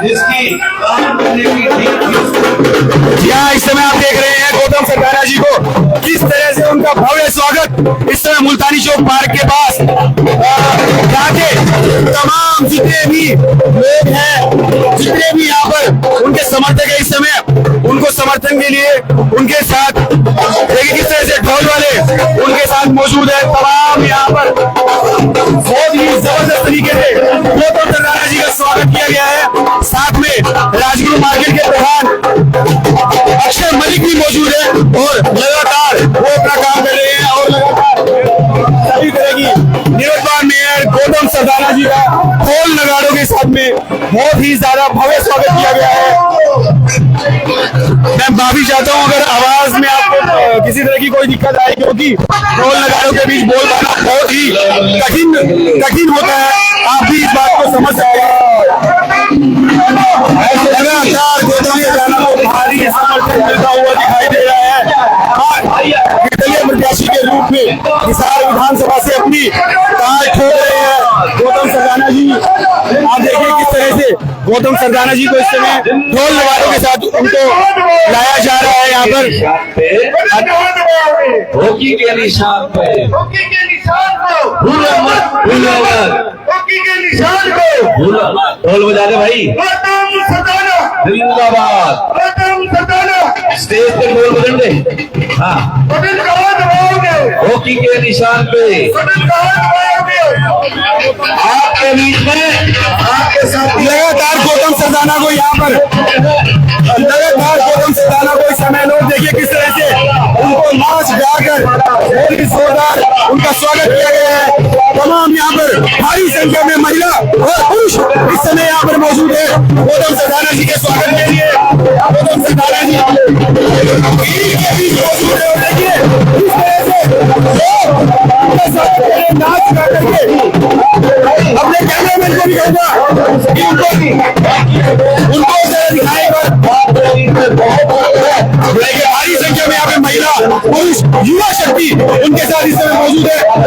इसकी काम करने की यहाँ इस समय आप देख रहे हैं गौतम सरदाना जी को किस तरह से उनका भव्य स्वागत इस समय मुल्तानी चौक पार्क के पास यहाँ के तमाम जितने भी लोग हैं, जितने भी यहाँ पर उनके समर्थक है, इस समय उनको समर्थन के लिए उनके साथ देखिए किस तरह से ढोल वाले उनके साथ मौजूद है। तमाम यहाँ पर बहुत ही जबरदस्त तरीके से गौतम सरदाना जी का स्वागत किया गया है। साथ में राजगुरु मार्केट के प्रधान अक्षय मलिक भी मौजूद है और लगातार वो अपना काम कर रहे हैं और लगातार सभी तरह की निवर्तमान मेयर गौतम सरदाना जी का ढोल नगाड़ों के साथ में बहुत ही ज्यादा भव्य स्वागत किया गया है। मैं माफी चाहता हूँ अगर आवाज में आपको किसी तरह की कोई दिक्कत आए, क्योंकि ढोल नगाड़ों के बीच बोल पाना बहुत ही कठिन होता है। आप भी इस बात को समझ सकते हैं। लगातार गौतम सरदाना को भारी समर्थन मिलता हुआ दिखाई दे रहा है। निर्दलीय प्रत्याशी के रूप में हिसार विधानसभा से अपनी ताल ठोक रहे हैं गौतम सरदाना जी। आप देखिए किस तरह से गौतम सरदाना जी को इस समय ढोल नगाड़ों के साथ उनको लाया जा रहा है यहाँ पर। हॉकी के निशान पे, हॉकी के निशान को भूलो मत, भूलो मत, हॉकी के निशान को भूलो मत। ढोल बजा दे भाई, गौतम सरदाना, जिंदाबाद। गौतम सरदाना, स्टेज पे ढोल बजन दे। हाँ, बटन कहाँ दबाओगे? हॉकी के निशान पे बटन कहाँ दबाओगे? आपके बीच में, आपके साथ लगातार गौतम सरदाना को यहाँ पर लगातार गौतम सरदाना को इस समय लोग देखिए किस तरह से उनको नाच गाकर बहुत ही जोरदार उनका स्वागत किया गया है। तमाम यहाँ पर भारी संख्या में महिला और पुरुष इस समय यहाँ पर मौजूद है गौतम सरदाना जी के स्वागत के लिए। गौतम सरदाना जी भीड़ के बीच मौजूद है और देखिए किस तरह से लोग उनके साथ नाच गा करके अपने कैमरामैन को भी कहूंगा कि उनको दिखाए देखिए भारी संख्या में यहाँ पे महिला पुरुष युवा शक्ति उनके साथ इस समय मौजूद है और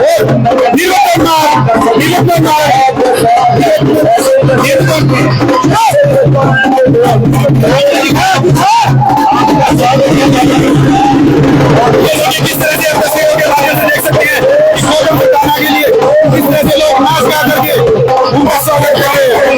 किस तरह से तस्वीरों के माध्यम से देख सकते हैं कि गौतम सरदाना के लिए किस तरह से लोग नाच गा करके उनका स्वागत कर रहे हैं।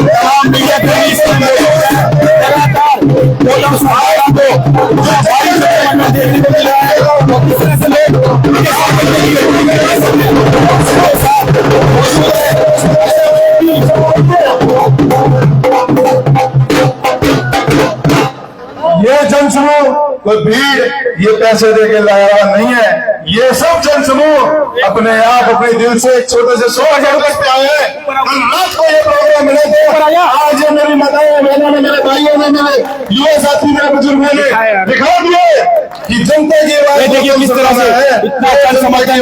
तमाम मीडिया कर्मी इस समय मौजूद हैं। लगातार गौतम सरदाना को भारी संख्या में देखने को मिल रहा है और किस तरह से लोग उनके स्वागत के लिए उनके साथ मौजूद है। ये जनसमूह कोई भीड़ ये पैसे दे के लाया हुआ नहीं है। ये सब जनसमूह अपने आप अपने दिल से एक छोटे से 100,000 रुपए पे आए हैं। कल रात को ये प्रोग्राम मिले थे, आज ये मेरी माताएं बहनों ने, मेरे भाइयों ने, मेरे युवा साथी, मेरे बुजुर्गों ने दिखा दिए कि जनता की आवाज देखिए किस तरह से इतना समर्थन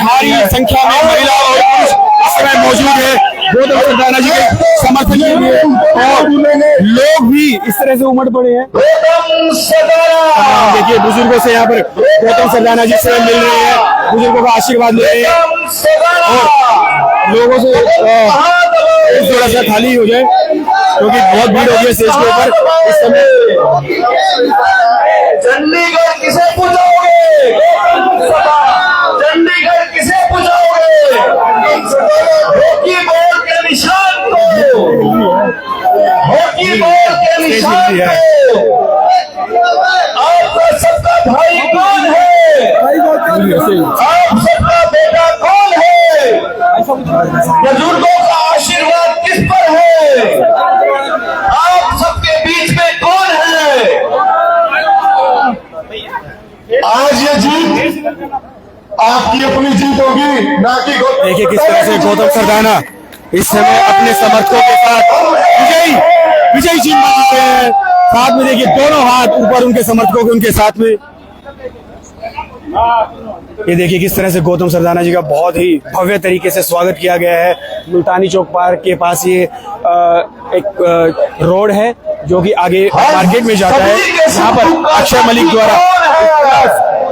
भारी संख्या में महिला और पुरुष इस समय मौजूद है गौतम सरदाना जी के समर्थन के लिए और लोग भी इस तरह से उमड़ पड़े हैं। देखिए बुजुर्गों से यहाँ पर गौतम सरदाना जी से मिल रहे हैं, बुजुर्गों का आशीर्वाद ले रहे हैं और लोगों से थोड़ा सा खाली हो जाए क्योंकि बहुत भीड़ हो गई है स्टेज के ऊपर इस समय। चंडीगढ़ किसे पूछोगे? चंडीगढ़ किसे पूछोगे? हॉकी बॉल के निशान को, हॉकी बॉल के निशान को। आपका सबका भाई कौन है? आप सबका बेटा कौन है? बुजुर्गों का आशीर्वाद किस पर है? आप सबके बीच में कौन है? आज ये जीत आपकी अपनी जीत होगी, ना कि देखिए किस तरह से गौतम सरदाना इस समय अपने समर्थकों के साथ विजयी चिन्ह बनाते हैं। साथ में देखिए दोनों हाथ ऊपर उनके समर्थकों के उनके साथ में। ये देखिए किस तरह से गौतम सरदाना जी का बहुत ही भव्य तरीके से स्वागत किया गया है। मुल्तानी चौक पार्क के पास ये एक रोड है जो कि आगे मार्केट में जाता है। यहाँ पर अक्षय मलिक द्वारा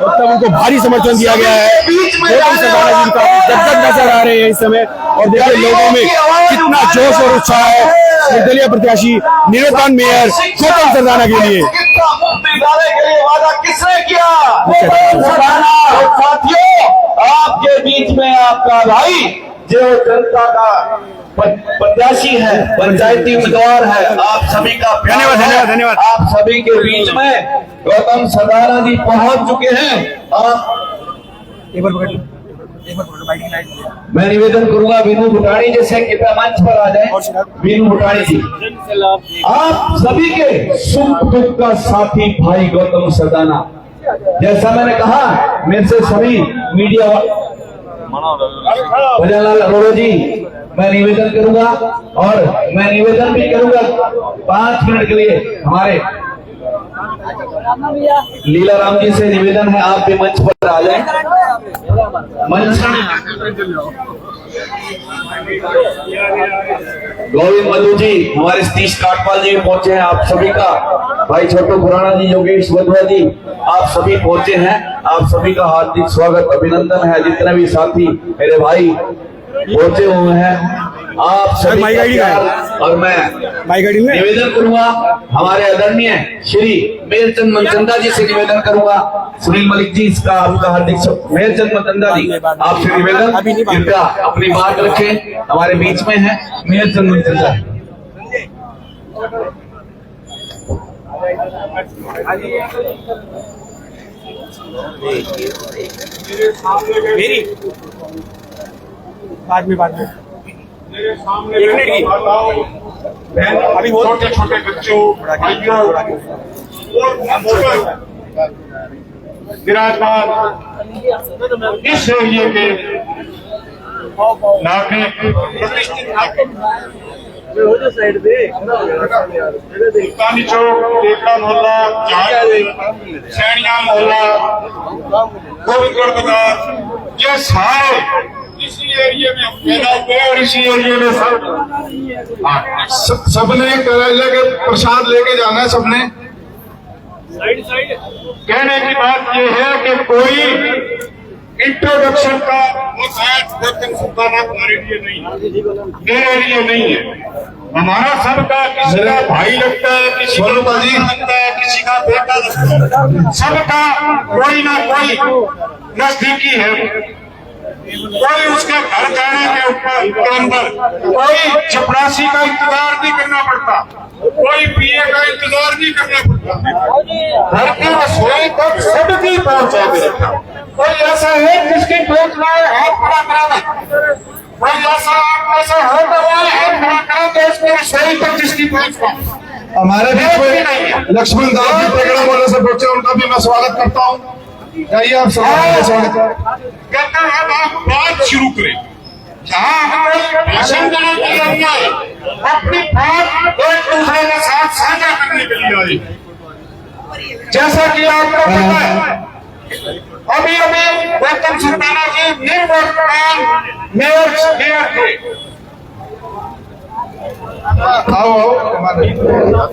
मतलब उनको भारी समर्थन दिया गया है। गौतम सरदाना जी काफी गदगद नजर आ रहे हैं इस समय, और देखिए लोगों में कितना जोश और उत्साह है निर्दलीय प्रत्याशी निर्वर्तमान मेयर गौतम सरदाना के लिए। मुफ्ती दाने के लिए वादा किसने किया? साथियों, आपके बीच में आपका भाई जो जनता का प्रत्याशी है, पंचायती उम्मीदवार है, आप सभी का धन्यवाद धन्यवाद धन्यवाद। आप सभी के बीच में गौतम सरदाना जी पहुंच चुके हैं। आप मैं निवेदन करूंगा वीनू भुटानी जी से कृपया मंच पर आ जाए। वीनू भुटानी जी, आप सभी के सुख दुख का साथी भाई गौतम सरदाना, जैसा मैंने कहा मेरे से सभी मीडिया भजनलाल अरोड़ा जी, मैं निवेदन करूंगा और मैं निवेदन भी करूंगा 5 मिनट के लिए हमारे लीला राम जी से निवेदन है, आप भी मंच पर आ जाएं। मंच गोविंद मधु जी, हमारे सतीश काटपाल जी पहुंचे हैं, आप सभी का भाई छोटू खुराना जी, योगेश वधवा जी, आप सभी पहुंचे हैं, आप सभी का हार्दिक स्वागत अभिनंदन है। जितने भी साथी मेरे भाई पहुंचे हुए हैं, आप सभी का प्यार, और मैं निवेदन करूंगा हमारे आदरणीय श्री मेहरचंद मनचंदा जी से निवेदन करूंगा। सुनील मलिक जी, इसका आपका हार्दिक मेहरचंद मनचंदा जी, आपसे निवेदन कृपया अपनी बात रखें, हमारे बीच में है मेहरचंद मनचंदा। मेरी बाद में मेरे सामने अभी छोटे छोटे बच्चों भाइयों और विराजमान इस एरिए के नागरिक प्रतिष्ठित मुल्तानी चौक, टेकड़ा मोहल्ला, सैनिया मोहल्ला, गोविंदगढ़ बाजार, ये सारे इसी एरिया में हम पैदा हुए और इसी एरिया में सबने लेके प्रसाद लेके जाना है। सबने कहने की बात यह है कि कोई इंट्रोडक्शन का वो शायद गौतम सरदाना हमारे लिए नहीं है, मेरे लिए नहीं है। हमारा सबका किसी का भाई लगता है, किसी का बाजी लगता है, किसी का बेटा लगता है, सबका कोई ना कोई नजदीकी है। कोई उसके घर जाने के अंदर कोई चपरासी का इंतजार नहीं करना पड़ता, कोई पीए का इंतजार नहीं करना पड़ता, घर की रसोई तक सबकी पहुंच है। कोई ऐसा है जिसकी पहुंच में हाथ खड़ा कराना, कोई ऐसा होता हुआ हाथ खड़ा करा तो उसकी रसोई तक जिसकी पहुंच में। हमारे बीच में लक्ष्मण दास जी टेकड़ा मोहल्ले से पहुंचे, उनका भी मैं स्वागत करता हूँ। जाइए आप स्वागत कहते हैं। आप बात शुरू करें, जहाँ हमें भाषण देने के लिए आए, अपनी बात एक दूसरे के साथ साझा करने के लिए आए। जैसा कि आपको पता है, अभी गौतम सरदाना जी निर्वर्तमान मेयर थे।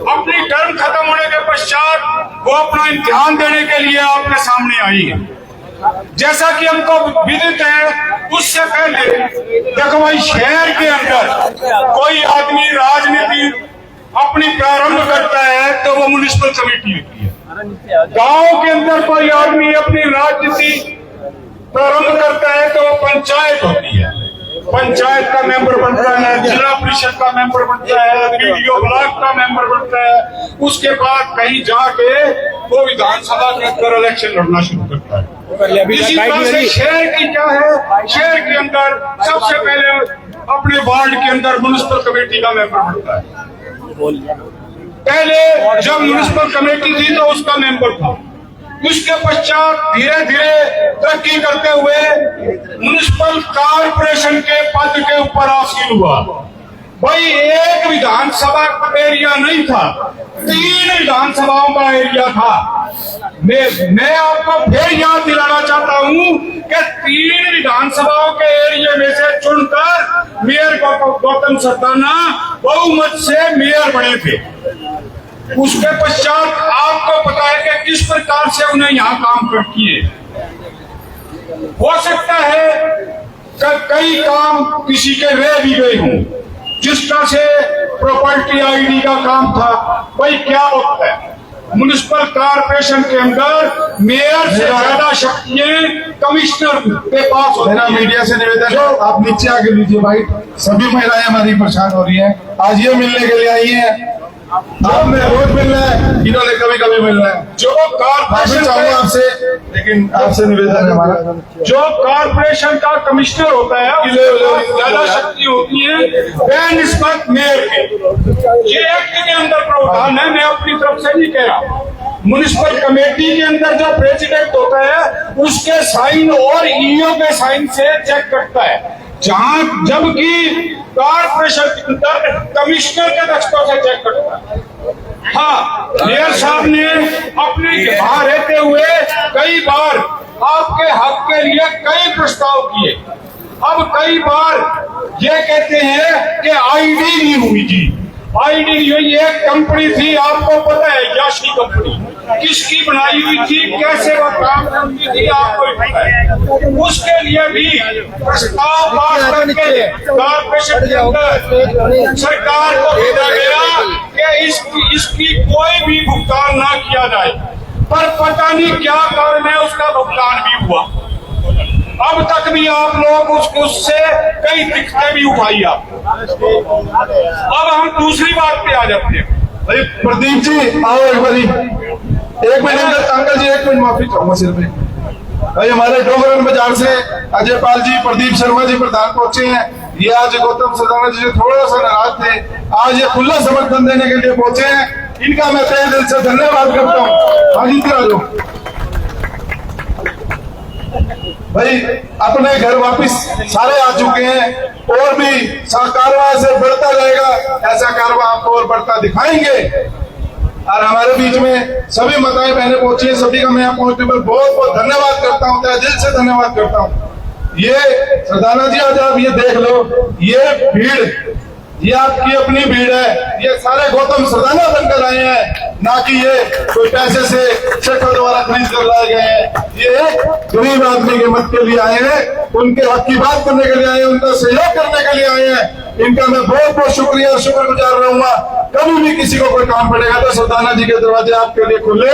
अपनी टर्म खत्म होने के पश्चात वो अपना इम्तिहान देने के लिए आपके सामने आई है। जैसा कि हमको विदित है, उससे पहले देखो भाई, शहर के अंदर कोई आदमी राजनीति अपनी प्रारंभ करता है तो वो म्युनिसिपल कमेटी होती है। गांव के अंदर कोई आदमी अपनी राजनीति प्रारंभ करता है तो वो पंचायत होती है। पंचायत का मेंबर बनता है, जिला परिषद का मेंबर बनता है, बीडीओ ब्लॉक का मेंबर बनता है। उसके बाद कहीं जाके वो विधानसभा के अंदर इलेक्शन लड़ना शुरू करता है। इसी तरह से शहर की क्या है, शहर के अंदर सबसे पहले अपने वार्ड के अंदर म्युनिसिपल कमेटी का मेंबर बनता है। पहले जब म्युनिसिपल कमेटी थी तो उसका मेंबर था। उसके पश्चात धीरे धीरे तरक्की करते हुए म्युनिसिपल कॉर्पोरेशन के पद के ऊपर हासिल हुआ। भाई एक विधानसभा का एरिया नहीं था, 3 विधानसभाओं का एरिया था। मैं आपको फिर याद दिलाना चाहता हूं कि 3 विधानसभाओं के एरिया में से चुनकर मेयर गौतम सरदाना बहुमत से मेयर बने थे। उसके पश्चात आपको पता है कि किस प्रकार से उन्हें यहाँ काम कर किए। हो सकता है कि कई काम किसी के रह भी गए हों, जिस तरह से प्रॉपर्टी आईडी का काम था। भाई क्या होता है, म्युनिसिपल कारपोरेशन के अंदर मेयर से ज्यादा शक्तियां कमिश्नर के पास होती मेरा हैं। मीडिया से निवेदन है, आप नीचे आके लीजिए भाई। सभी महिलाएं हमारी परेशान हो रही हैं, आज ये मिलने के लिए आई हैं। आपने रोज मिलना है, इन्होंने कभी कभी मिलना है। जो माफी कारपोरेशन चाहूंगा आपसे, लेकिन आपसे निवेदन है हमारा। जो कारपोरेशन का कमिश्नर होता है ज्यादा शक्ति होती है बेनिस्बत मेयर के। ये एक्ट के अंदर प्रावधान है, मैं अपनी तरफ से नहीं कह रहा। म्युनिसिपल कमेटी के अंदर जो प्रेसिडेंट होता है उसके साइन और ईओ के साइन से चेक करता है, जहां जबकि कारपोरेशन के अंदर कमिश्नर के दस्तों से चेक करता है। हाँ, मेयर साहब ने अपने वहां रहते हुए कई बार आपके हक के लिए कई प्रस्ताव किए। अब कई बार ये कहते हैं कि आईडी नहीं हुई थी, आईडी नहीं हुई। एक कंपनी थी, आपको पता है, याशी कंपनी, किसकी बनाई हुई थी, कैसे वो काम करती थी, आपको भी पता है। उसके लिए भी प्रस्ताव पास करके कारपोरेशन के अंदर सरकार को भेजा गया कि इसकी कोई भी भुगतान ना किया जाए, पर पता नहीं क्या कारण है, उसका भुगतान भी हुआ। अब तक भी आप लोग उससे कई दिक्कतें भी उठाई आप। अब हम दूसरी बात पे आ जाते हैं। भाई प्रदीप जी आओ एक बारी, एक मिनट अंकल जी, एक मिनट माफी चाहूंगा सिर पे। भाई हमारे डोगरन बाजार से अजय पाल जी, प्रदीप शर्मा जी प्रधान पहुंचे हैं। ये आज गौतम सरदाना जी से थोड़ा सा नाराज थे, आज ये खुला समर्थन देने के लिए पहुंचे हैं। इनका मैं तहे दिल से धन्यवाद करता हूँ। हाँ जी, आ जाओ भाई, अपने घर वापिस सारे आ चुके हैं और भी कारवां से बढ़ता रहेगा, ऐसा कारवां आपको और बढ़ता दिखाएंगे। और हमारे बीच में सभी माताएं बहनें पहुंची हैं, सभी का मैं यहाँ पहुंचने पर बहुत बहुत धन्यवाद करता हूँ, दिल से धन्यवाद करता हूँ। ये सरदाना जी आज आप ये देख लो, ये भीड़, ये आपकी अपनी भीड़ है, ये सारे गौतम सरदाना बनकर आए हैं, ना कि ये कोई पैसे से शेखर द्वारा खरीद कर लाए गए हैं। ये गरीब आदमी के मत के लिए आए हैं, उनके हक की बात करने के लिए आए हैं, उनका सहयोग करने के लिए आए हैं। इनका मैं बहुत बहुत शुक्रिया और शुक्रगुजार रहूंगा। कभी भी किसी को कोई काम पड़ेगा तो सरदाना जी के दरवाजे आपके लिए खुले।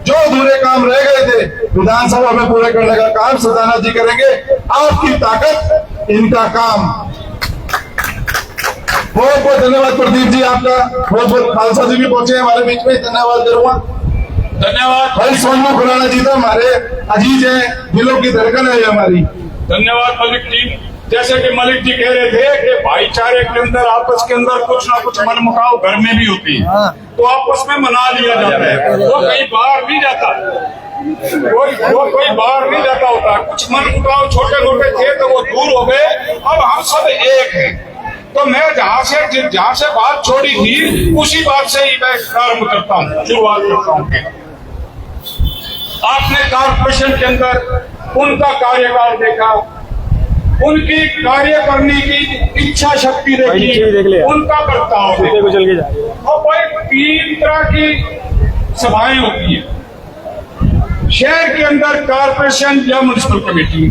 जो अधूरे काम रह गए थे विधानसभा में पूरे करने का काम सरदाना जी करेंगे। आपकी ताकत, इनका काम। बहुत बहुत धन्यवाद प्रदीप जी आपका, बहुत बहुत खालसा जी भी पहुंचे हमारे बीच में, धन्यवाद करूंगा। धन्यवाद भाई सोनू खुराना जी तो हमारे अजीज हैं, दिलों की धड़कन है हमारी। धन्यवाद मलिक जी। जैसे कि मलिक जी कह रहे थे कि भाईचारे के अंदर आपस के अंदर कुछ ना कुछ मनमुटाव घर में भी होती है, तो आपस में मना लिया जाता है, वो कहीं बाहर नहीं जाता, कोई बाहर नहीं जाता होता। कुछ मनमुटाव छोटे मोटे थे तो वो दूर हो गए, अब हम सब एक हैं। तो मैं जहाँ से बात छोड़ी थी उसी बात से ही मैं प्रारंभ करता हूँ, शुरुआत करता हूँ। आपने कारपोरेशन के अंदर उनका कार्यकाल देखा, उनकी कार्य करने की इच्छा शक्ति देखी, उनका बर्ताव देखा। और भाई 3 तरह की सभाएं होती है शहर के अंदर, कारपोरेशन या म्युनिसिपल कमेटी,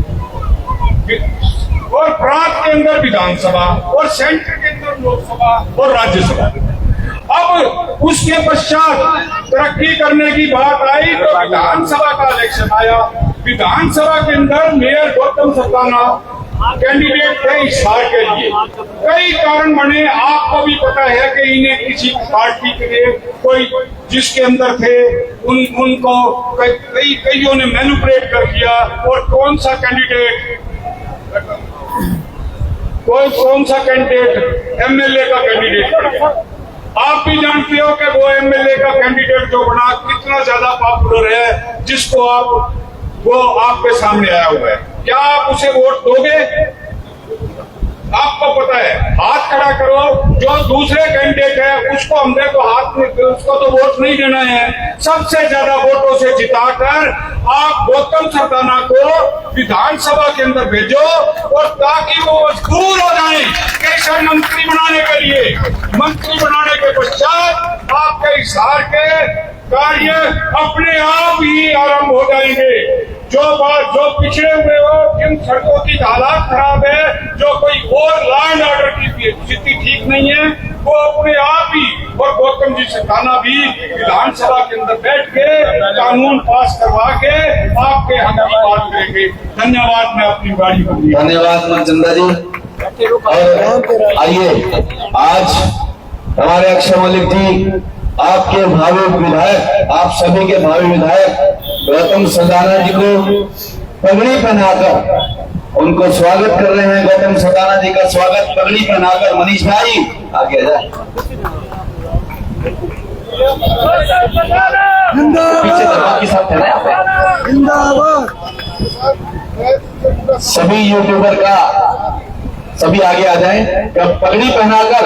और प्रांत के अंदर विधानसभा, और सेंटर के अंदर लोकसभा और राज्यसभा। अब उसके पश्चात तरक्की करने की बात आई तो विधानसभा का इलेक्शन आया। विधानसभा के अंदर मेयर गौतम सरदाना कैंडिडेट थे हिसार के लिए। कई कारण बने, आपको भी पता है कि इन्हें किसी पार्टी के लिए कोई जिसके अंदर थे उनको कईयों ने मैनिपुलेट कर दिया। और कौन सा कैंडिडेट एमएलए का कैंडिडेट बना। आप भी जानते हो कि वो एमएलए का कैंडिडेट जो बना कितना ज्यादा पॉपुलर है, जिसको वो आपके सामने आया हुआ है। क्या आप उसे वोट दोगे? आपको पता है, हाथ खड़ा करो। जो दूसरे कैंडिडेट है उसको हमने तो उसको तो वोट नहीं देना है। सबसे ज्यादा वोटों से जिताकर आप गौतम सरदाना को विधानसभा के अंदर भेजो, और ताकि वो मजबूर हो जाए कैसे मंत्री बनाने के लिए। मंत्री बनाने के पश्चात आपके हिसार के कार्य अपने आप ही आरंभ हो जाएंगे। जो पिछड़े हुए हो, जिन सड़कों की हालात खराब है, जो कोई और लॉ एंड ऑर्डर की स्थिति ठीक नहीं है, वो अपने आप ही और गौतम जी सिंघाना भी विधानसभा के अंदर बैठ के कानून पास करवा के आपके हक की बात करेंगे। धन्यवाद। मैं अपनी गाड़ी को धन्यवाद मनचंदा जी। और आइए, आज हमारे अक्षय मलिक जी, आपके भावी विधायक, आप सभी के भावी विधायक गौतम सदाना जी को पगड़ी पहनाकर उनको स्वागत कर रहे हैं। गौतम सदाना जी का स्वागत पगड़ी पहनाकर मनीष भाई आगे जाए। पीछे बाकी सब थे ना, सभी यूट्यूबर का सभी आगे आ जाएं। जब पगड़ी पहनाकर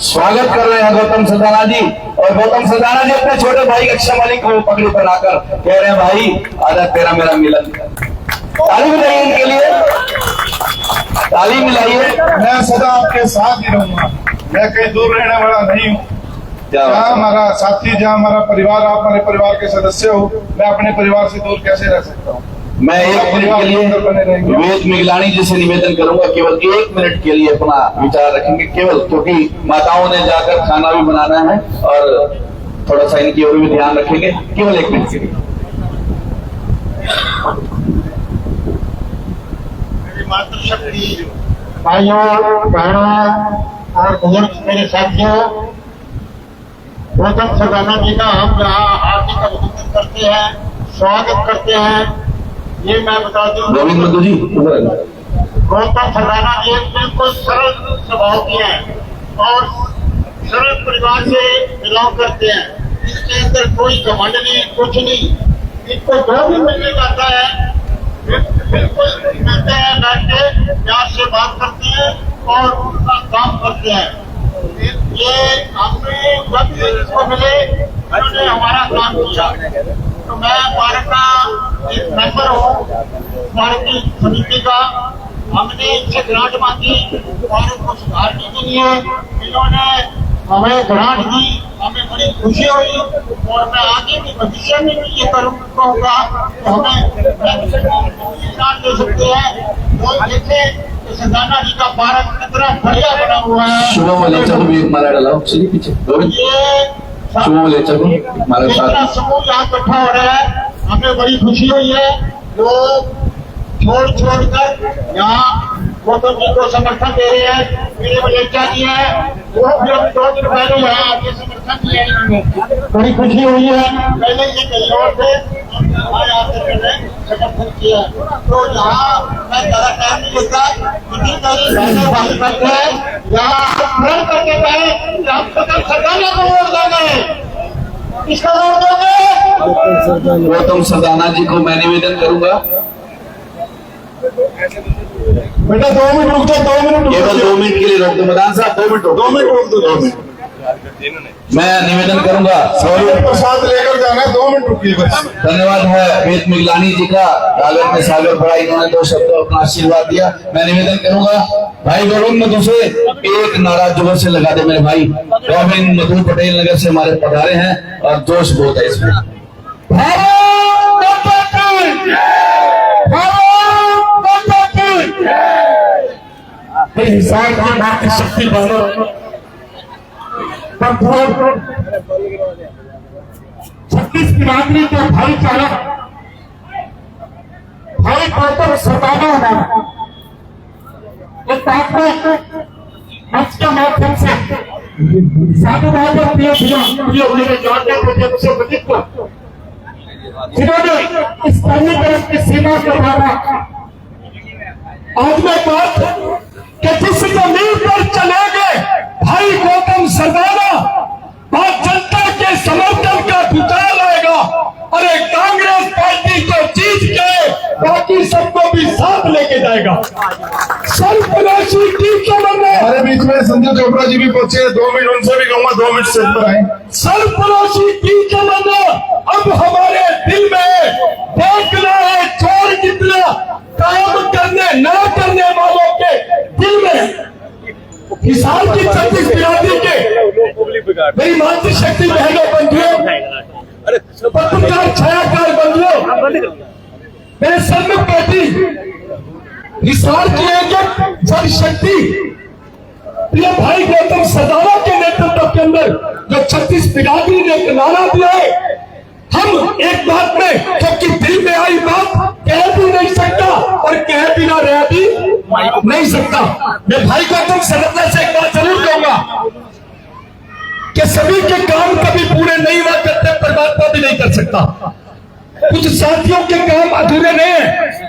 स्वागत कर रहे हैं गौतम सदाना जी, और गौतम सदाना जी अपने छोटे भाई अक्षय मलिक को पगड़ी पहनाकर कह रहे हैं, भाई आजा तेरा मेरा मिलन। ताली मिलाइए इनके लिए, ताली मिलाइए। मैं सदा आपके साथ ही रहूंगा, मैं कहीं दूर रहने वाला नहीं हूँ। जहाँ हमारा साथी, जहाँ हमारा परिवार, आप हमारे परिवार के सदस्य हो, मैं अपने परिवार से दूर कैसे रह सकता हूँ। मैं 1 मिनट के लिए वेद मिगलानी जी से निवेदन करूंगा, केवल 1 मिनट के लिए अपना विचार रखेंगे, केवल, क्योंकि माताओं ने जाकर खाना भी बनाना है और थोड़ा सा इनकी ओर भी ध्यान रखेंगे। केवल 1 मिनट के लिए। मातृशक्ति भाइयों, बहनों और बुजुर्ग मेरे साथियों, गौतम सदाना जी का हम यहाँ हार्दिक अभिनंदन करते हैं, स्वागत करते हैं। ये मैं बता दूं, गोविंद मधु जी, गौतम सदाना जी बिल्कुल सरल स्वभाव के हैं और सरल परिवार से बिलोंग करते हैं। इसके अंदर कोई घमंड नहीं, कुछ नहीं। इनको जो भी मिलने जाता है बिल्कुल मिलते हैं, बैठ के प्यार से बात करते हैं और उनका काम करते हैं। ये हमने जब भी इसको मिले, उन्होंने हमारा काम किया। तो मैं भारत का एक मेंबर हूँ, भारतीय समिति का। हमने इनसे ग्रांट मांगी और उनको सुधारने के लिए इन्होंने हमें ग्रांट दी, हमें बड़ी खुशी हुई। और मैं आगे भी भविष्य में भी ये कहूँगा तो हमें ग्रांट दे सकते हैं। लोग देखे सदाना जी का पार्क कितना बढ़िया बना हुआ है। शुभम वाले चलो भी मारा डालो पीछे। शुभम वाले चलो हमारे साथ समूह यहाँ इकट्ठा हो रहा है, हमें बड़ी खुशी हुई है। लोग छोड़ कर यहाँ गौतम जी को समर्थन दे रहे हैं। मेरे मलेचा जी है, वो भी अभी 2 दिन पहले यहाँ आके समर्थन दिया इन्होंने, बड़ी खुशी हुई है। पहले ये कहीं और थे, हमारे आकर समर्थन किया। तो यहाँ मैं ज्यादा टाइम नहीं लेता, इतनी सारी बहनें भाई बैठे हैं, यहाँ प्रण करके गए कि हम गौतम सदाना को वोट देंगे। किसका वोट देंगे? गौतम सदाना जी को मैं निवेदन करूंगा, बेटा 2 मिनट रुक जाओ, 2 मिनट केवल 2 मिनट के लिए रोक दो। मदान साहब 2 मिनट, 2 मिनट रुक दो, 2 मिनट। मैं निवेदन करूंगा। तो साथ लेकर जाना, 2 मिनट रुकिए बस। धन्यवाद है वेद मिगलानी जी का, सागर में सागर पड़ा, इन्होंने 2 शब्द अपना आशीर्वाद दिया। मैं निवेदन करूंगा भाई गोविंद मधु से एक नारा जोर से लगा दे मेरे भाई। गोविंद मधु पटेल नगर से हमारे पधारे हैं और जोश बहुत है इसमें। इंसान की मातृशक्ति बनो, छत्तीस की रात्रि के भाईचारा, भाई गौतम सदाना है। एक बात में मंच के माध्यम से साधु बाबा प्रिय मेरे जानने को से बधिक को जिन्होंने इस पहली तरफ की सीमा के द्वारा आज मैं बात कि जिस जमीन पर चले गए भाई गौतम सदाना, बात जनता के समर्थन का भूचाल आएगा। अरे कांग्रेस पार्टी को जीत के बाकी सबको भी साथ लेके जाएगा। सर्वनाशी टीम के बनने हमारे बीच में संजय चोपड़ा जी भी पहुंचे, 2 मिनट उनसे भी कहूंगा, 2 मिनट से ऊपर आए। सर्वनाशी टीम के बनने अब हमारे दिल में देखना है चोर कितना काम करने न करने वालों के दिल में। किसान की 36 बिरादरी के मेरी मातृशक्ति बहनों बंधुओं, पत्रकार छायाकार बंधुओं, मेरे सम्मुख बैठी हिसार की एक जन शक्ति प्रिय भाई गौतम सदाना के नेतृत्व के अंदर जो 36 बिरादरी ने एक नारा दिया है, हम एक बात में क्योंकि दिल में आई बात कह भी नहीं सकता और कह भी ना रह भी नहीं सकता। मैं भाई गौतम सदाना से एक बात जरूर कहूंगा कि सभी के काम कभी पूरे नहीं हुआ करते, परमात्मा भी नहीं कर सकता। कुछ साथियों के काम अधूरे नहीं है,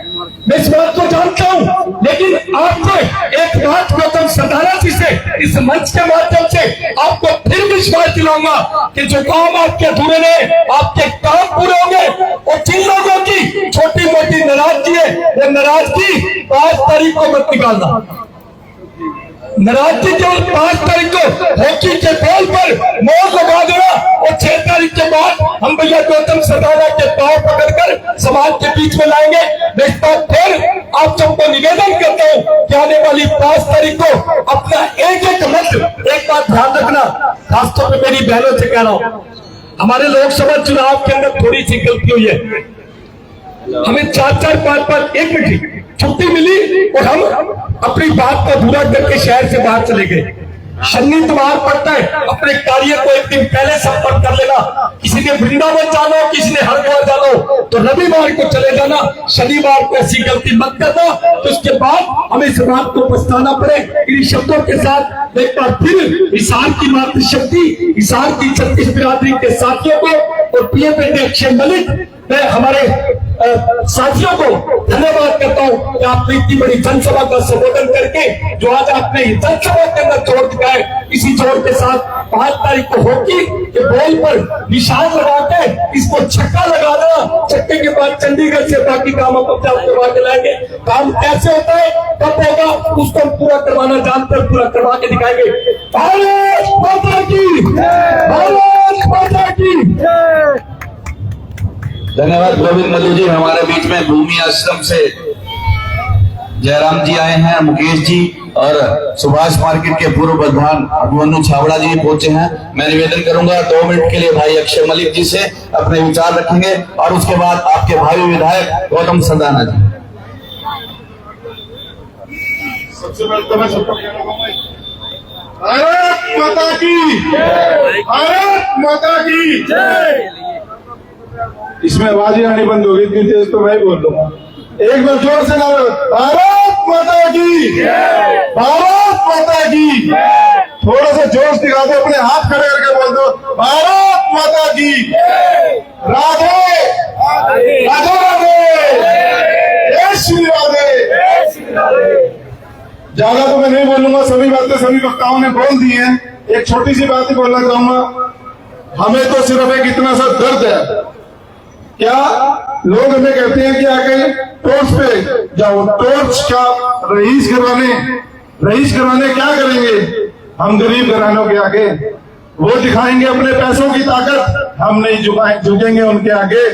मैं इस बात को जानता हूं, लेकिन आपको एक बात गौतम सदाना जी से इस मंच के माध्यम से आपको फिर विश्वास दिलाऊंगा कि जो काम आपके अधूरे नहीं, आपके काम पूरे होंगे। और जिन लोगों की छोटी मोटी नाराजगी है, वो नाराजगी 5 तारीख को मत निकालना। नाराजगी केवल 5 तारीख को हॉकी के बॉल पर मोहर लगा देना और 6 तारीख के बाद हम भैया गौतम सदाना के पांव पकड़कर समाज के बीच में लाएंगे। मैं इस बार फिर आप सबको निवेदन करता हूँ कि आने वाली 5 तारीख को अपना एक मत एक बात ध्यान रखना, खासतौर पर मेरी बहनों से कह रहा हूँ, हमारे लोकसभा चुनाव के अंदर थोड़ी सी गलती हुई है। हमें 4-4, 5-5 एक मिनट छुट्टी मिली और हम अपनी बात को पूरा करके शहर से बाहर चले गए। शनिवार पड़ता है, अपने कार्य को एक दिन पहले संपर्क कर लेना। किसी ने वृंदावन जाना, किसी ने हरिद्वार जाना, तो रविवार को चले जाना, शनिवार को ऐसी गलती मत करना, तो उसके बाद हमें इस बात को पछताना पड़े। इन शब्दों के साथ एक बार फिर हिसार की मातृशक्ति, हिसार की 36 बिरादरी के साथियों को और प्रिय बेटे अक्षय मलिक, मैं हमारे साथियों को धन्यवाद करता हूं कि आपने इतनी बड़ी जनसभा का संबोधन करके जो आज आपने जनसभा के अंदर जोड़ दिया है, इसी जोड़ के साथ 5 तारीख को हॉकी के बॉल पर निशान लगा के इसको छक्का लगा देना। छक्के के बाद चंडीगढ़ से बाकी कामों को करवा के लाएंगे। काम कैसे होता है, कब होगा, उसको हम पूरा करवाना जानते हैं, पूरा करवा के दिखाएंगे। भारत माता की, भारत माता की। धन्यवाद गोविंद मल्लू जी। हमारे बीच में भूमि आश्रम से जयराम जी आए हैं, मुकेश जी और सुभाष मार्केट के पूर्व प्रधान अभिमन्यु छावड़ा जी पहुंचे हैं। मैं निवेदन करूंगा 2 मिनट के लिए भाई अक्षय मलिक जी से अपने विचार रखेंगे और उसके बाद आपके भावी विधायक गौतम सदाना जी। सबसे पहले तो मैं सबको भारत माता की, भारत माता की जय। इसमें आवाजें आनी बंद हो गई, इतनी तेज तो मैं ही बोल दूंगा। एक बार जोर से नारा, भारत माता की, भारत माता की। थोड़ा सा जोश दिखा दो, अपने हाथ खड़े करके बोल दो, भारत माता की। राधे राधे राधे, जय श्री राधे। ज्यादा तो मैं नहीं बोलूंगा, सभी बातें सभी वक्ताओं ने बोल दी हैं। एक छोटी सी बात ही बोलना चाहूंगा। हमें तो सिर्फ एक इतना सा दर्द है, क्या लोग हमें कहते हैं कि आके टॉर्च पे जाओ, टॉर्च का रईस करवाने क्या करेंगे? हम गरीब घरानों के आगे वो दिखाएंगे अपने पैसों की ताकत, हम नहीं झुकेंगे उनके आगे।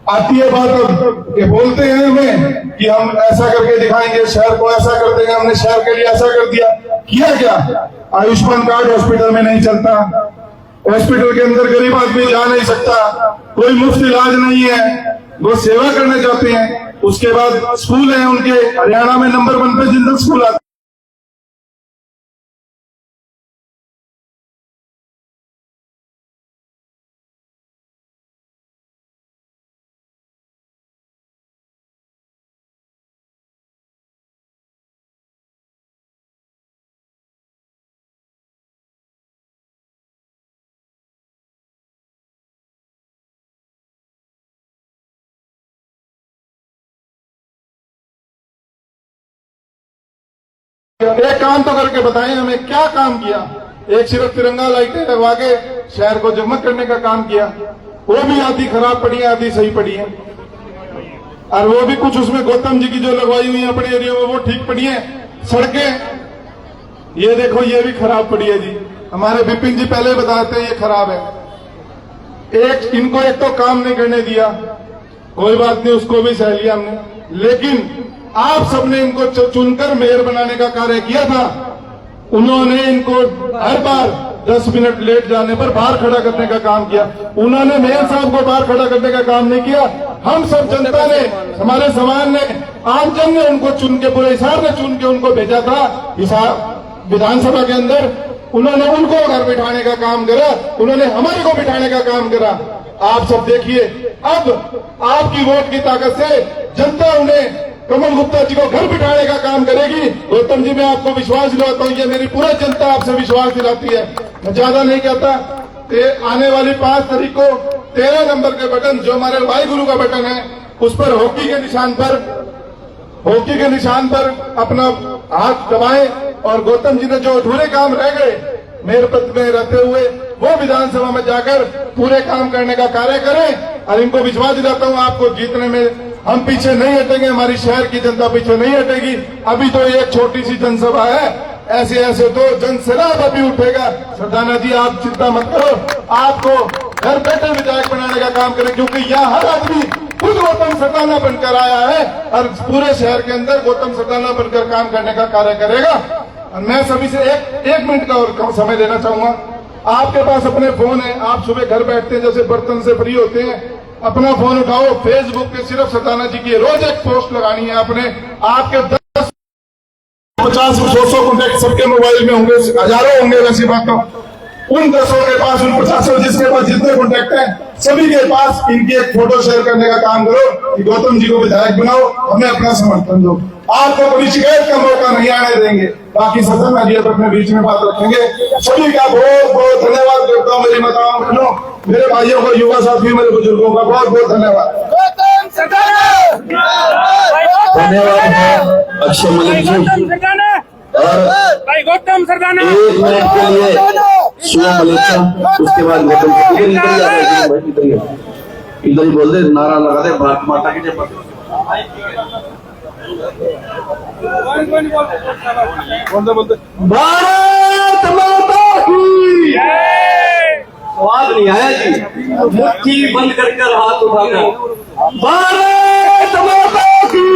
आती है बात अब कि बोलते हैं हमें कि हम ऐसा करके दिखाएंगे, शहर को ऐसा कर देंगे, हमने शहर के लिए ऐसा कर दिया। किया क्या? आयुष्मान कार्ड हॉस्पिटल में नहीं चलता, हॉस्पिटल के अंदर गरीब आदमी जा नहीं सकता, कोई मुफ्त इलाज नहीं है। वो सेवा करना चाहते हैं। उसके बाद स्कूल है उनके, हरियाणा में नंबर 1 पे जिंदल स्कूल आता है। एक काम तो करके बताएं हमें, क्या काम किया? एक सिर्फ तिरंगा लाइटें लगवा के शहर को जगमग करने का काम किया, वो भी आधी खराब पड़ी है, आधी सही पड़ी है। और वो भी कुछ उसमें गौतम जी की जो लगवाई हुई है अपने एरिया में वो ठीक पड़ी है। सड़कें ये देखो, ये भी खराब पड़ी है जी। हमारे विपिन जी पहले बताते हैं ये खराब है। इनको एक तो काम नहीं करने दिया, कोई बात नहीं, उसको भी सह लिया हमने, लेकिन आप सबने इनको चुनकर मेयर बनाने का कार्य किया था। उन्होंने इनको हर बार 10 मिनट लेट जाने पर बाहर खड़ा करने का काम किया। उन्होंने मेयर साहब को बाहर खड़ा करने का काम नहीं किया। हम सब जनता ने, हमारे समाज ने, आमजन ने उनको चुन के, पूरे हिसार ने चुन के उनको भेजा था हिसार विधानसभा के अंदर। उन्होंने उनको घर बिठाने का काम करा, उन्होंने हमारे को बिठाने का काम करा। आप सब देखिए, अब आपकी वोट की ताकत से जनता उन्हें, कमल गुप्ता जी को घर बिठाने का काम करेगी। गौतम जी, मैं आपको विश्वास दिलाता हूं, ये मेरी पूरा जनता आपसे विश्वास दिलाती है। मैं ज्यादा नहीं कहता कि आने वाली 5 तारीख को 13 नंबर के बटन, जो हमारे वाहिगुरु का बटन है, उस पर हॉकी के निशान पर अपना हाथ दबाएं और गौतम जी ने जो अधूरे काम रह गए मेयर पद में रहते हुए, वो विधानसभा में जाकर पूरे काम करने का कार्य करें। और इनको विश्वास दिलाता हूं, आपको जीतने में हम पीछे नहीं हटेंगे, हमारी शहर की जनता पीछे नहीं हटेगी। अभी तो एक छोटी सी जनसभा है, ऐसे ऐसे तो जनसैलाब अभी उठेगा। सरदाना जी, आप चिंता मत करो, आपको घर बैठे विधायक बनाने का काम करें, क्योंकि यहाँ हर आदमी खुद गौतम सरदाना बनकर आया है और पूरे शहर के अंदर गौतम सरदाना बनकर काम करने का कार्य करेगा। और मैं सभी से एक मिनट का और समय लेना चाहूंगा। आपके पास अपने फोन है, आप सुबह घर बैठते हैं, जैसे बर्तन से फ्री होते हैं, अपना फोन उठाओ, फेसबुक पे सिर्फ सरदाना जी की रोज एक पोस्ट लगानी है आपने। आपके 10, 50, 100 कॉन्टैक्ट सबके मोबाइल में होंगे, हजारों होंगे वैसी बात तो। उन 10 के पास, उन 50 जिसके पास जितने कॉन्टैक्ट हैं, सभी के पास इनकी एक फोटो शेयर करने का काम करो कि गौतम जी को विधायक बनाओ, हमें अपना समर्थन दो। आपको कोई शिकायत का मौका नहीं आने देंगे। बाकी सरदाना जी अपने बीच में बात रखेंगे। सभी का बहुत बहुत धन्यवाद करता हूँ। मेरी माताओं बहनों, मेरे भाइयों को, युवा साथियों, मेरे बुजुर्गों का बहुत बहुत धन्यवाद। धन्यवाद है अक्षय मलिक जी। और भाई गौतम सरदाना 1 मिनट के लिए शिव मलिक का, उसके बाद गौतम इधर ही बोल दे, नारा लगा दे, भारत माता की जय। भारत माता की आवाज नहीं आया जी, मुट्ठी बंद कर हाथ उठाकर भारत माता की।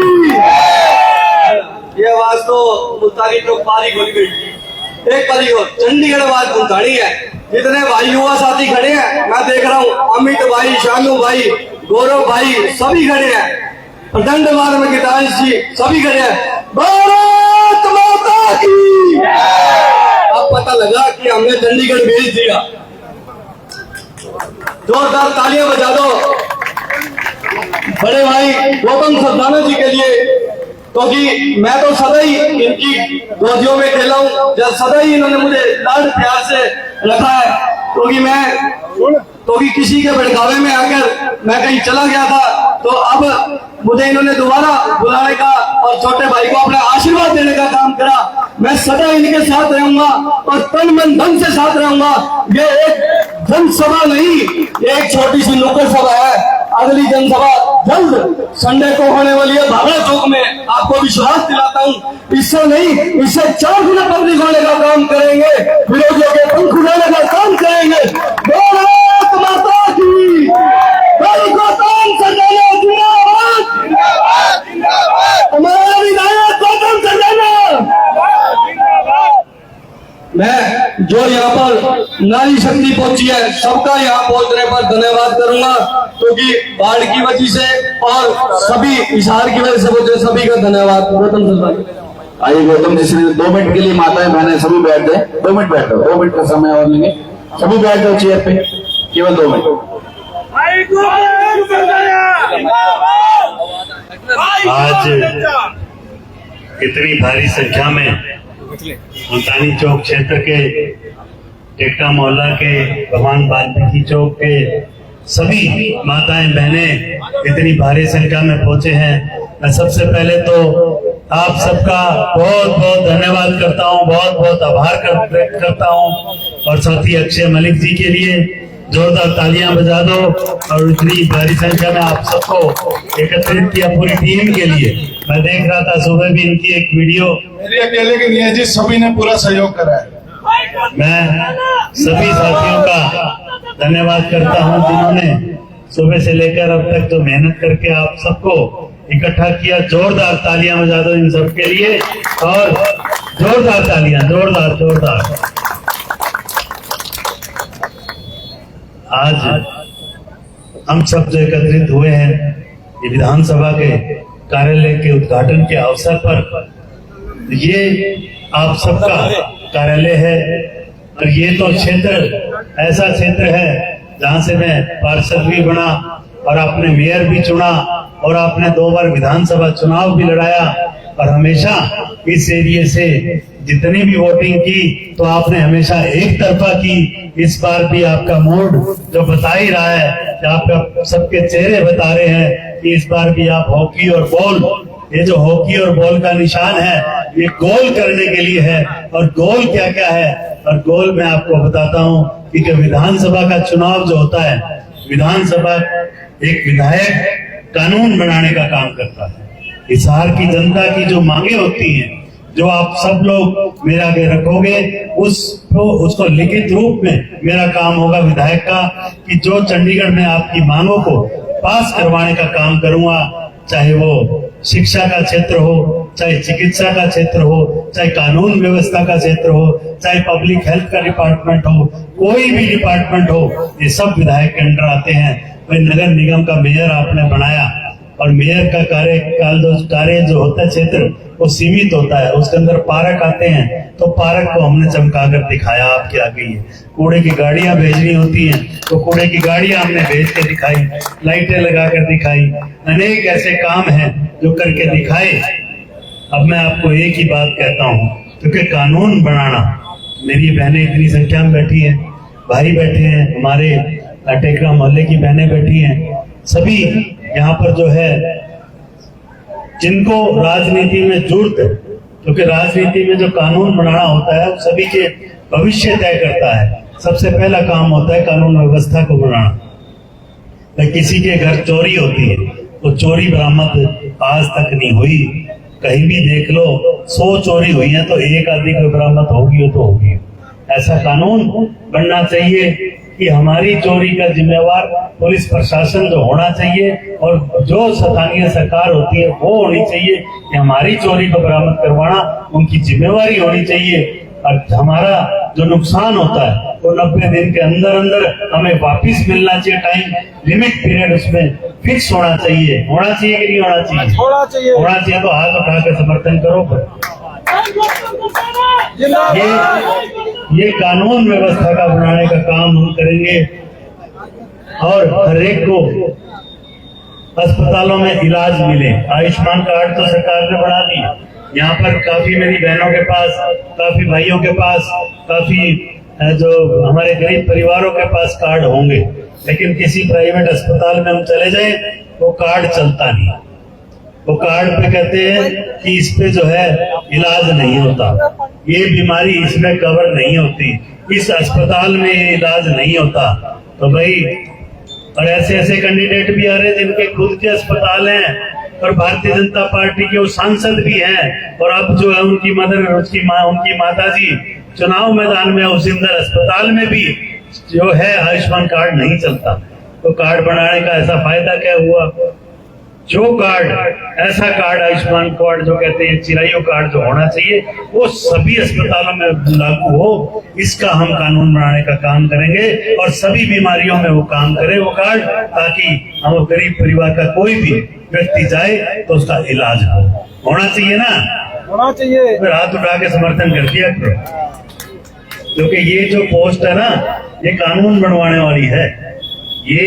ये आवाज तो मुल्तानी चौक पारी खुल गई। एक बारी और चंडीगढ़ आवाज पहुंचानी है। जितने भाई युवा साथी खड़े हैं, मैं देख रहा हूँ, अमित भाई, शानू भाई, गौरव भाई, सभी खड़े हैं। प्रचंड मार्ग में गीतांश जी सभी खड़े हैं। भारत माता की। अब पता लगा कि हमने चंडीगढ़ भेज दिया। जोरदार तालियां बजा दो बड़े भाई गौतम सरदाना जी के लिए, क्योंकि मैं तो सदा ही इनकी गोदियों में खेला हूँ, जब सदा ही इन्होंने मुझे लाड प्यार से रखा है। क्योंकि किसी के भड़कावे में आकर मैं कहीं चला गया था, तो अब मुझे इन्होंने दोबारा बुलाने का और छोटे भाई को अपना आशीर्वाद देने का काम करा। मैं सदा इनके साथ रहूंगा और तन मन धन से साथ रहूंगा। ये एक जनसभा नहीं, ये एक छोटी सी नुक्कड़ सभा है। अगली जनसभा जल्द संडे को होने वाली है भागड़ा चौक में। आपको विश्वास दिलाता हूँ, इससे नहीं, इससे 4 गुना पब्लिक होने का काम करेंगे, विरोधियों के पंख उड़ाने का काम करेंगे। भारत माता की। गौतम सरदाना जिंदाबाद, हमारा विधायक गौतम सरदाना। मैं जो यहाँ पर नारी शक्ति पहुंची है, सबका यहाँ पहुंचने पर धन्यवाद करूंगा, क्योंकि बाढ़ की वजह से और सभी हिसार की वजह से पहुंचे, सभी का धन्यवाद। गौतम सरदाना, आइए गौतम जी से 2 मिनट के लिए माताएं बहनें सभी बैठ जाए। 2 मिनट बैठ जाओ, 2 मिनट का समय और लेंगे, सभी बैठ जाओ चेयर पे, केवल 2 मिनट। आज इतनी भारी संख्या में मुल्तानी चौक क्षेत्र के टेक्टा मोहल्ला के भगवान वाल्मीकि चौक के सभी माताएं बहनें इतनी भारी संख्या में पहुंचे हैं। मैं सबसे पहले तो आप सबका बहुत बहुत धन्यवाद करता हूं, बहुत बहुत आभार करता हूं। और साथ ही अक्षय मलिक जी के लिए जोरदार तालियां बजा दो। और इतनी भारी संख्या में आप सबको एकत्रित किया पूरी टीम के लिए। मैं देख रहा था सुबह भी इनकी एक वीडियो, मेरी अकेले की नहीं है जी, सभी ने पूरा सहयोग करा है। मैं सभी साथियों का धन्यवाद करता हूं जिन्होंने सुबह से लेकर अब तक जो मेहनत करके आप सबको इकट्ठा किया। जोरदार तालियां बजा दो इन सब के लिए, और जोरदार तालियां, जोरदार जोरदार। आज हम सब जो एकत्रित हुए हैं, ये विधानसभा के कार्यालय के उद्घाटन के अवसर पर ये आप सबका कार्यालय है और ये तो क्षेत्र ऐसा क्षेत्र है जहां से मैं पार्षद भी बना और आपने मेयर भी चुना और आपने 2 बार विधानसभा चुनाव भी लड़ाया और हमेशा इस एरिया से जितनी भी वोटिंग की तो आपने हमेशा एक तरफा की। इस बार भी आपका मूड जो बता ही रहा है कि आपका सबके चेहरे बता रहे हैं कि इस बार भी आप हॉकी और बॉल, ये जो हॉकी और बॉल का निशान है ये गोल करने के लिए है। और गोल क्या क्या है, और गोल मैं आपको बताता हूँ कि जो विधानसभा का चुनाव जो होता है, विधानसभा एक विधायक कानून बनाने का काम करता है। इस शहर की जनता की जो मांगे होती हैं, जो आप सब लोग मेरे आगे रखोगे, उसको लिखित रूप में मेरा काम होगा विधायक का कि जो चंडीगढ़ में आपकी मांगों को पास करवाने का काम करूंगा, चाहे वो शिक्षा का क्षेत्र हो, चाहे चिकित्सा का क्षेत्र हो, चाहे कानून व्यवस्था का क्षेत्र हो, चाहे पब्लिक हेल्थ का डिपार्टमेंट हो, कोई भी डिपार्टमेंट हो, ये सब विधायक के अंडर आते हैं। भाई नगर निगम का मेयर आपने बनाया और मेयर का कार्य जो होता है क्षेत्र वो सीमित होता है, उसके अंदर पार्क आते हैं तो पार्क को हमने चमकाकर दिखाया आपके आगे ही। कूड़े की गाड़ियां भेजनी होती हैं तो कूड़े की गाड़ियां हमने भेज के दिखाई, लाइटें लगाकर दिखाई, अनेक ऐसे काम हैं जो करके दिखाए। अब मैं आपको एक ही बात कहता हूँ, क्योंकि कानून बनाना, मेरी बहनें इतनी संख्या में बैठी हैं, भाई बैठे हैं, हमारे टेकरा मोहल्ले की बहनें बैठी हैं, सभी यहाँ पर जो है जिनको राजनीति में जरूरत है, क्योंकि राजनीति में जो कानून बनाना होता है वो सभी के भविष्य तय करता है। सबसे पहला काम होता है कानून व्यवस्था को बनाना। किसी के घर चोरी होती है तो चोरी बरामद आज तक नहीं हुई, कहीं भी देख लो 100 चोरी हुई है तो एक आदमी को बरामद होगी तो होगी। ऐसा कानून बनना चाहिए कि हमारी चोरी का जिम्मेवार पुलिस प्रशासन जो होना चाहिए और जो स्थानीय सरकार होती है वो होनी चाहिए कि हमारी चोरी को बरामद करवाना उनकी जिम्मेवारी होनी चाहिए। और हमारा जो नुकसान होता है वो 90 दिन के अंदर अंदर हमें वापस मिलना चाहिए। टाइम लिमिट पीरियड उसमें फिक्स होना चाहिए। होना चाहिए कि नहीं होना चाहिए? होना चाहिए तो हाथ उठा के समर्थन करो। ये कानून व्यवस्था का बनाने का काम हम करेंगे और हर एक को अस्पतालों में इलाज मिले। आयुष्मान कार्ड तो सरकार ने बना दी, यहाँ पर काफी मेरी बहनों के पास, काफी भाइयों के पास, काफी जो हमारे गरीब परिवारों के पास कार्ड होंगे, लेकिन किसी प्राइवेट अस्पताल में हम चले जाएं वो कार्ड चलता नहीं। वो कार्ड पे कहते हैं कि इस पे जो है इलाज नहीं होता, ये बीमारी इसमें कवर नहीं होती, इस अस्पताल में ये इलाज नहीं होता। तो भाई, और ऐसे ऐसे कैंडिडेट भी आ रहे हैं जिनके खुद के अस्पताल हैं और भारतीय जनता पार्टी के वो सांसद भी हैं, और अब जो है उनकी मदर, उनकी माताजी चुनाव मैदान में, उस इंदर अस्पताल में भी जो है आयुष्मान कार्ड नहीं चलता। तो कार्ड बनाने का ऐसा फायदा क्या हुआ? जो कार्ड, ऐसा कार्ड आयुष्मान कार्ड जो कहते हैं, चिरायु कार्ड जो होना चाहिए वो सभी अस्पतालों में लागू हो, इसका हम कानून बनाने का काम करेंगे और सभी बीमारियों में वो काम करे वो कार्ड, ताकि हम गरीब परिवार का कोई भी व्यक्ति जाए तो उसका इलाज होना चाहिए ना, होना चाहिए। फिर हाथ उठा के समर्थन कर दिया करो, क्योंकि ये जो पोस्ट है ना, ये कानून बनवाने वाली है। ये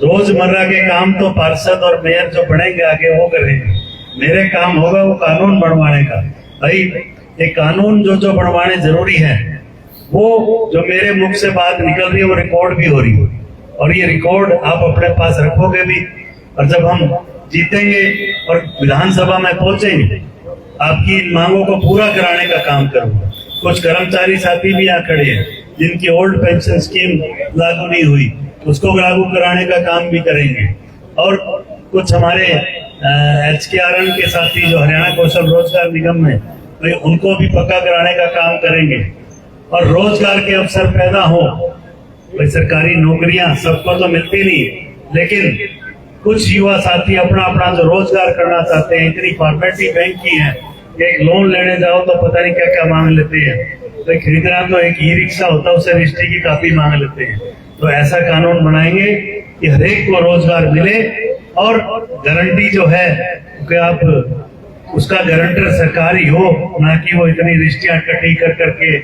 रोजमर्रा के काम तो पार्षद और मेयर जो बढ़ेंगे आगे वो करेंगे, मेरे काम होगा वो कानून बनवाने का। भाई ये कानून जो बनवाने जरूरी है, वो जो मेरे मुख से बात निकल रही है वो रिकॉर्ड भी हो रही है, और ये रिकॉर्ड आप अपने पास रखोगे भी, और जब हम जीतेंगे और विधानसभा में पहुंचेंगे आपकी इन मांगों को पूरा कराने का काम करूंगा। कुछ कर्मचारी साथी भी यहाँ खड़े हैं जिनकी ओल्ड पेंशन स्कीम लागू नहीं हुई, उसको लागू कराने का काम भी करेंगे, और कुछ हमारे HKRN के साथी जो हरियाणा कौशल रोजगार निगम में, तो उनको भी पक्का कराने का काम करेंगे, और रोजगार के अवसर पैदा हो। भाई सरकारी नौकरियां सबको तो मिलती नहीं, लेकिन कुछ युवा साथी अपना अपना जो रोजगार करना चाहते हैं, इतनी फॉर्मेलिटी बैंक की है, एक लोन लेने जाओ तो पता नहीं क्या क्या मांग लेते हैं, तो खरीदना तो एक ई रिक्शा होता है उससे रजिस्ट्री की कॉपी मांग लेते हैं। तो ऐसा कानून बनाएंगे कि हरेक को रोजगार मिले और गारंटी जो है कि आप उसका गारंटर सरकारी हो, ना कि वो इतनी रिश्तियां इकट्ठी कर करके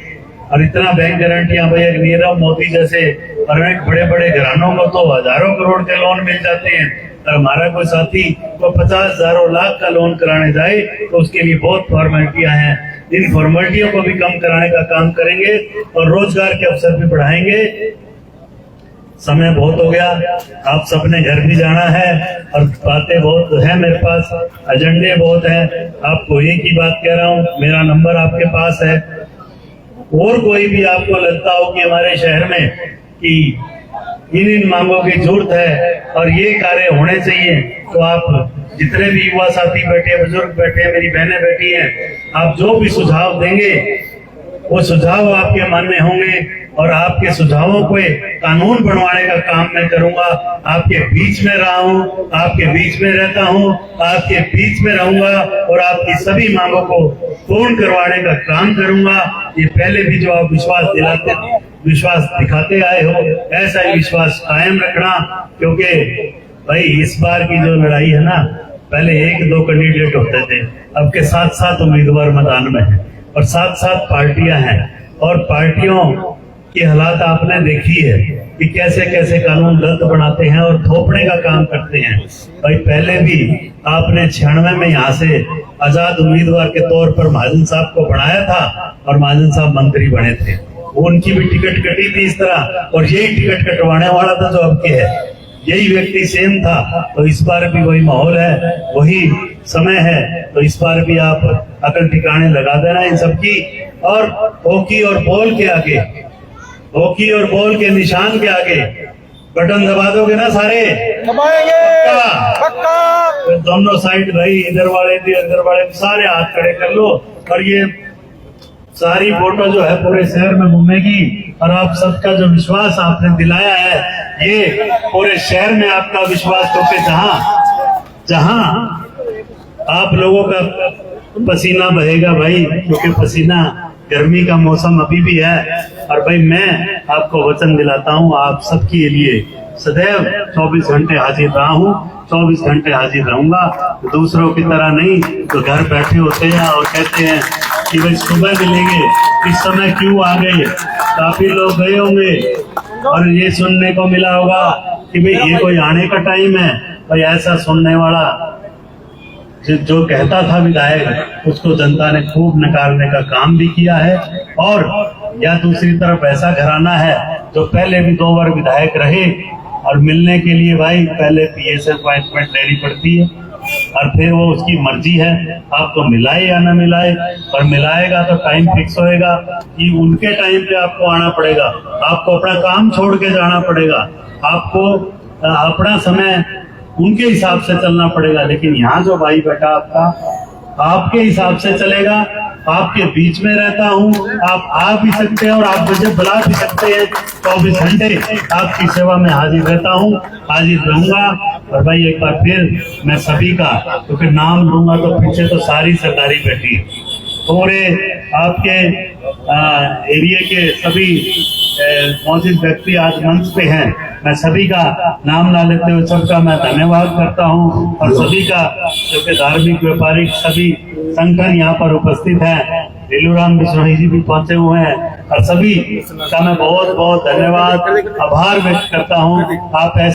और इतना बैंक गारंटियां। भाई एक नीरव मोदी जैसे और एक बड़े बड़े घरानों को तो हजारों करोड़ के लोन मिल जाते हैं, और हमारा कोई साथी को 50,000 लाख का लोन कराने जाए तो उसके लिए बहुत फॉर्मेलिटियां हैं। इन फॉर्मेलिटियों को भी कम कराने का काम करेंगे और रोजगार के अवसर भी बढ़ाएंगे। समय बहुत हो गया, आप सबने घर भी जाना है और बातें बहुत है मेरे पास, एजेंडे बहुत है। आपको एक ही बात कह रहा हूँ, मेरा नंबर आपके पास है। और कोई भी आपको लगता हो कि हमारे शहर में कि इन मांगों की जरूरत है और ये कार्य होने चाहिए, तो आप जितने भी युवा साथी बैठे, बुजुर्ग बैठे, मेरी बहनें बैठी हैं, आप जो भी सुझाव देंगे वो सुझाव आपके मन में होंगे और आपके सुझावों को कानून बनवाने का काम मैं करूंगा। आपके बीच में रहा हूं, आपके बीच में रहता हूं, आपके बीच में रहूंगा और आपकी सभी मांगों को पूर्ण करवाने का काम करूंगा। ये पहले भी जो आप विश्वास दिखाते आए हो, ऐसा ही विश्वास कायम रखना, क्योंकि भाई इस बार की जो लड़ाई है ना, पहले 1-2 कैंडिडेट होते थे, अब के 7-7 उम्मीदवार मैदान में है और 7-7 पार्टियां हैं। और पार्टियों की हालात आपने देखी है कि कैसे कैसे कानून गलत बनाते हैं और थोपने का काम करते हैं। भाई पहले भी आपने 96 में यहाँ से आजाद उम्मीदवार के तौर पर महाजन साहब को बनाया था और महाजन साहब मंत्री बने थे, उनकी भी टिकट कटी थी इस तरह, और यही टिकट कटवाने वाला था जो अब के है, यही व्यक्ति सेम था। तो इस बार भी वही माहौल है, वही समय है, तो इस बार भी आप अकल ठिकाने लगा देना इन सबकी। और हॉकी और बॉल के आगे, हॉकी और बॉल के निशान के आगे बटन दबा दोगे ना सारे? दबाएंगे पक्का। दोनों साइड भाई, इधर वाले भी इधर वाले भी, सारे हाथ खड़े कर लो और ये सारी फोटो जो है पूरे शहर में घूमेगी। और आप सबका जो विश्वास आपने दिलाया है, ये पूरे शहर में आपका विश्वास, क्योंकि जहां आप लोगों का पसीना बहेगा भाई, क्योंकि पसीना गर्मी का मौसम अभी भी है। और भाई मैं आपको वचन दिलाता हूँ, आप सबके लिए सदैव 24 घंटे हाजिर रहा हूँ, 24 घंटे हाजिर रहूंगा। दूसरों की तरह नहीं तो घर बैठे होते हैं और कहते हैं कि भाई सुबह मिलेंगे, इस समय क्यों आ गए। काफी लोग गए होंगे और ये सुनने को मिला होगा कि भाई ये कोई आने का टाइम है। भाई ऐसा सुनने वाला जो कहता था विधायक, उसको जनता ने खूब नकारने का काम भी किया है। और या दूसरी तरफ ऐसा घराना है जो पहले भी 2 बार विधायक रहे और मिलने के लिए भाई पहले पीएस अपॉइंटमेंट लेनी पड़ती है और फिर वो उसकी मर्जी है, आपको मिलाए या ना मिलाए। और मिलाएगा तो टाइम फिक्स होएगा कि उनके टाइम पे आपको आना पड़ेगा, आपको अपना काम छोड़ के जाना पड़ेगा, आपको अपना समय उनके हिसाब से चलना पड़ेगा। लेकिन यहाँ जो भाई बेटा आपका आपके हिसाब से चलेगा, आपके बीच में रहता हूँ, आप आ भी सकते हैं और आप मुझे बुला भी सकते हैं। 24 घंटे आपकी सेवा में हाजिर रहता हूँ, हाजिर रहूंगा। और भाई एक बार फिर मैं सभी का, क्योंकि नाम लूंगा तो पीछे तो सारी सरदारी बैठी, पूरे आपके एरिया के सभी मौजूद व्यक्ति आज मंच पे हैं, मैं सभी का नाम ना लेते हुए सबका मैं धन्यवाद करता हूं। और सभी का, क्योंकि धार्मिक व्यापारिक सभी संगठन यहाँ पर उपस्थित हैं, लीलूराम बिश्नोई जी भी पहुंचे हुए हैं, और सभी का मैं बहुत बहुत धन्यवाद आभार व्यक्त करता हूँ। आप ऐसे